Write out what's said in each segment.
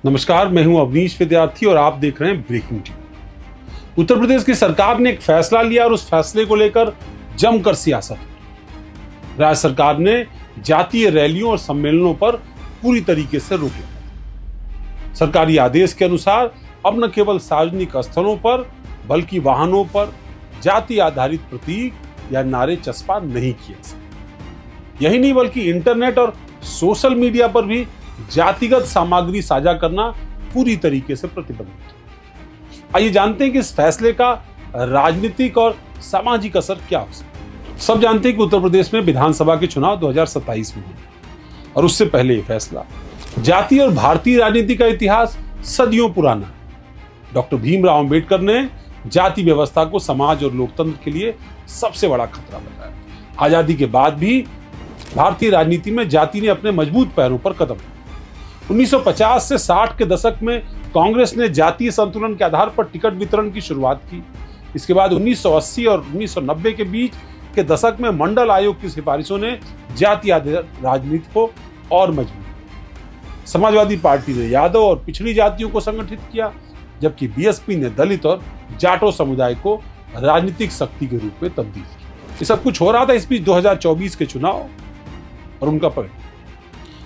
नमस्कार, मैं हूं अवनीश विद्यार्थी और आप देख रहे हैं ब्रेकिंग न्यूज। उत्तर प्रदेश की सरकार ने एक फैसला लिया और उस फैसले को लेकर जमकर सियासत हुई। राज्य सरकार ने जातीय रैलियों और सम्मेलनों पर पूरी तरीके से रोक लगाई। सरकारी आदेश के अनुसार अब न केवल सार्वजनिक स्थलों पर बल्कि वाहनों पर जाति आधारित प्रतीक या नारे चस्पा नहीं किए जा सकते। यही नहीं बल्कि इंटरनेट और सोशल मीडिया पर भी जातिगत सामग्री साझा करना पूरी तरीके से प्रतिबंधित है। आइए जानते हैं कि इस फैसले का राजनीतिक और सामाजिक असर क्या हो सकता है। सब जानते हैं कि उत्तर प्रदेश में विधानसभा के चुनाव 2027 में होंगे और उससे पहले यह फैसला जाति और भारतीय राजनीति का इतिहास सदियों पुराना है। डॉक्टर भीमराव अंबेडकर ने जाति व्यवस्था को समाज और लोकतंत्र के लिए सबसे बड़ा खतरा बताया। आजादी के बाद भी भारतीय राजनीति में जाति ने अपने मजबूत पैरों पर कदम रखा। 1950 से 60 के दशक में कांग्रेस ने जातीय संतुलन के आधार पर टिकट वितरण की शुरुआत की। इसके बाद 1980 और 1990 के बीच के दशक में मंडल आयोग की सिफारिशों ने जाति आधारित राजनीति को और मजबूत किया। समाजवादी पार्टी ने यादव और पिछड़ी जातियों को संगठित किया, जबकि बीएसपी ने दलित और जाटो समुदाय को राजनीतिक शक्ति के रूप में तब्दील किया। ये सब कुछ हो रहा था इस बीच 2024 के चुनाव और उनका परिणाम।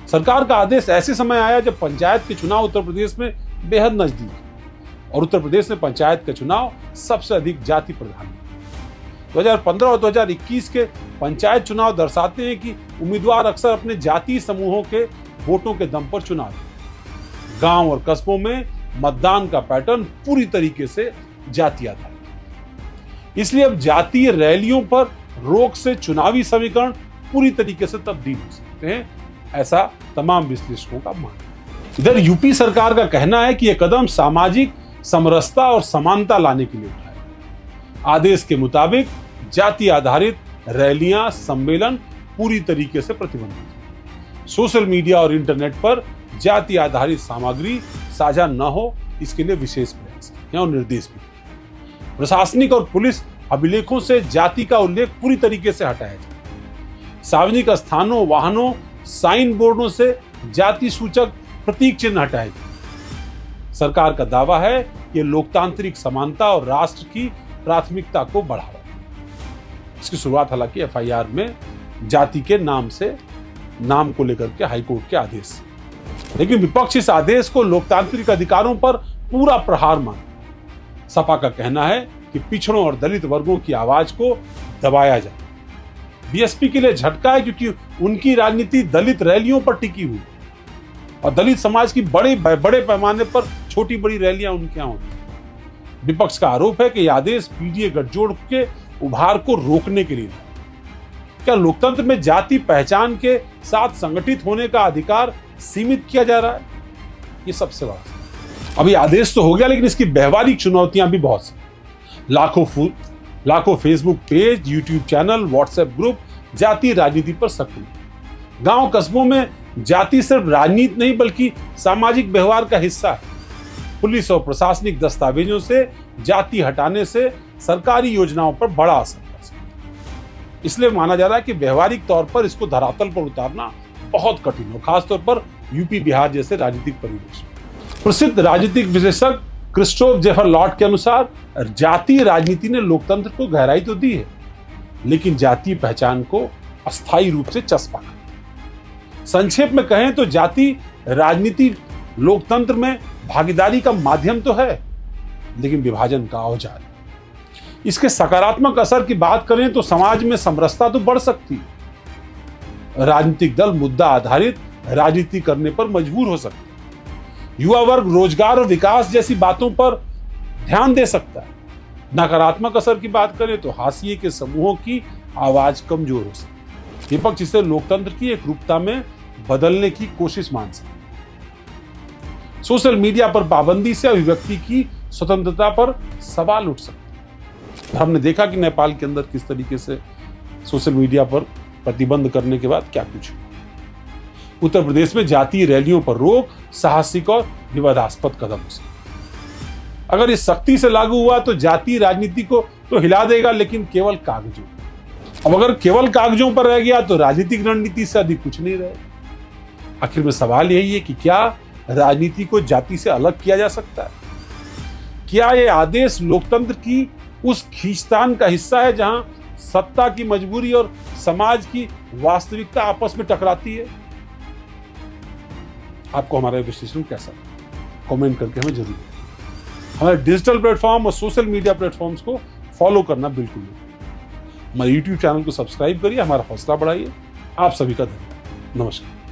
सरकार का आदेश ऐसे समय आया जब पंचायत के चुनाव उत्तर प्रदेश में बेहद नजदीक है और उत्तर प्रदेश में पंचायत के चुनाव सबसे अधिक जाति प्रधान है। 2015 और 2021 के पंचायत चुनाव दर्शाते हैं कि उम्मीदवार अक्सर अपने जातीय समूहों के वोटों के दम पर चुनाव लड़ते। गांव और कस्बों में मतदान का पैटर्न पूरी तरीके से जाति आधारित। इसलिए अब जातीय रैलियों पर रोक से चुनावी समीकरण पूरी तरीके से तब्दील हो सकते हैं, ऐसा तमाम विश्लेषकों का मानना है। इधर यूपी सरकार का कहना है कि यह कदम सामाजिक समरसता और समानता लाने के लिए उठाया। आदेश के मुताबिक जाति आधारित रैलियां, सम्मेलन पूरी तरीके से प्रतिबंधित हैं। सोशल मीडिया और इंटरनेट पर जाति आधारित सामग्री साझा न हो, इसके लिए विशेष प्रयास किए और निर्देश भी। प्रशासनिक और पुलिस अभिलेखों से जाति का उल्लेख पूरी तरीके से हटाया जाए। सार्वजनिक स्थानों, वाहनों, साइन बोर्डों से जाति सूचक प्रतीक चिन्ह हटाए जाए। सरकार का दावा है कि लोकतांत्रिक समानता और राष्ट्र की प्राथमिकता को बढ़ावा। इसकी शुरुआत हालांकि एफआईआर में जाति के नाम को लेकर के हाईकोर्ट के आदेश से, लेकिन विपक्ष इस आदेश को लोकतांत्रिक अधिकारों पर पूरा प्रहार मानता। सपा का कहना है कि पिछड़ों और दलित वर्गों की आवाज को दबाया जाए। बीएसपी के लिए झटका है क्योंकि उनकी राजनीति दलित रैलियों पर टिकी हुई और दलित समाज की बड़े पैमाने पर छोटी बड़ी रैलियां उनके यहां होती। विपक्ष का आरोप है कि यह आदेश पीडीए गठजोड़ के उभार को रोकने के लिए। क्या लोकतंत्र में जाति पहचान के साथ संगठित होने का अधिकार सीमित किया जा रहा है? ये सबसे बड़ा सवाल। अभी आदेश तो हो गया, लेकिन इसकी व्यवहारिक चुनौतियां भी बहुत सी। लाखों Facebook page, YouTube channel, WhatsApp group जातीय राजनीति पर सक्रिय। गांव कस्बों में जाति सिर्फ राजनीति नहीं बल्कि सामाजिक व्यवहार का हिस्सा है। पुलिस और प्रशासनिक दस्तावेजों से जाति हटाने से सरकारी योजनाओं पर बड़ा असर पड़ सकता है। इसलिए माना जा रहा है कि व्यवहारिक तौर पर इसको धरातल पर उतारना बहुत कठिन हो, खासतौर पर यूपी बिहार जैसे राजनीतिक परिवेश में। प्रसिद्ध राजनीतिक विशेषज्ञ क्रिस्टोफ जेफर लॉर्ड के अनुसार जातीय राजनीति ने लोकतंत्र को गहराई तो दी है, लेकिन जातीय पहचान को अस्थायी रूप से चस्पा कर। संक्षेप में कहें तो जाति राजनीति लोकतंत्र में भागीदारी का माध्यम तो है, लेकिन विभाजन का औजार है। इसके सकारात्मक असर की बात करें तो समाज में समरसता तो बढ़ सकती है। राजनीतिक दल मुद्दा आधारित राजनीति करने पर मजबूर हो सकते हैं। युवा वर्ग रोजगार और विकास जैसी बातों पर ध्यान दे सकता है। नकारात्मक असर की बात करें तो हाशिए के समूहों की आवाज कमजोर हो सकती है। विपक्ष इसे लोकतंत्र की एक रूपता में बदलने की कोशिश मान सकता है। सोशल मीडिया पर पाबंदी से अभिव्यक्ति की स्वतंत्रता पर सवाल उठ सकते हैं। हमने देखा कि नेपाल के अंदर किस तरीके से सोशल मीडिया पर प्रतिबंध करने के बाद क्या कुछ हुआ। उत्तर प्रदेश में जातीय रैलियों पर रोक साहसिक और विवादास्पद कदम हो सकता है। अगर इस सख्ती से लागू हुआ तो जातीय राजनीति को तो हिला देगा, लेकिन केवल कागजों। अब अगर केवल कागजों पर रह गया तो राजनीतिक रणनीति से अधिक कुछ नहीं रहेगा। आखिर में सवाल यही है कि क्या राजनीति को जाति से अलग किया जा सकता है? क्या ये आदेश लोकतंत्र की उस खींचतान का हिस्सा है जहां सत्ता की मजबूरी और समाज की वास्तविकता आपस में टकराती है? आपको हमारा विश्लेषण कैसा कमेंट करके हमें जरूर बताइए। हमारे डिजिटल प्लेटफॉर्म और सोशल मीडिया प्लेटफॉर्म्स को फॉलो करना बिल्कुल नहीं। हमारे YouTube चैनल को सब्सक्राइब करिए, हमारा हौसला बढ़ाइए। आप सभी का धन्यवाद। नमस्कार।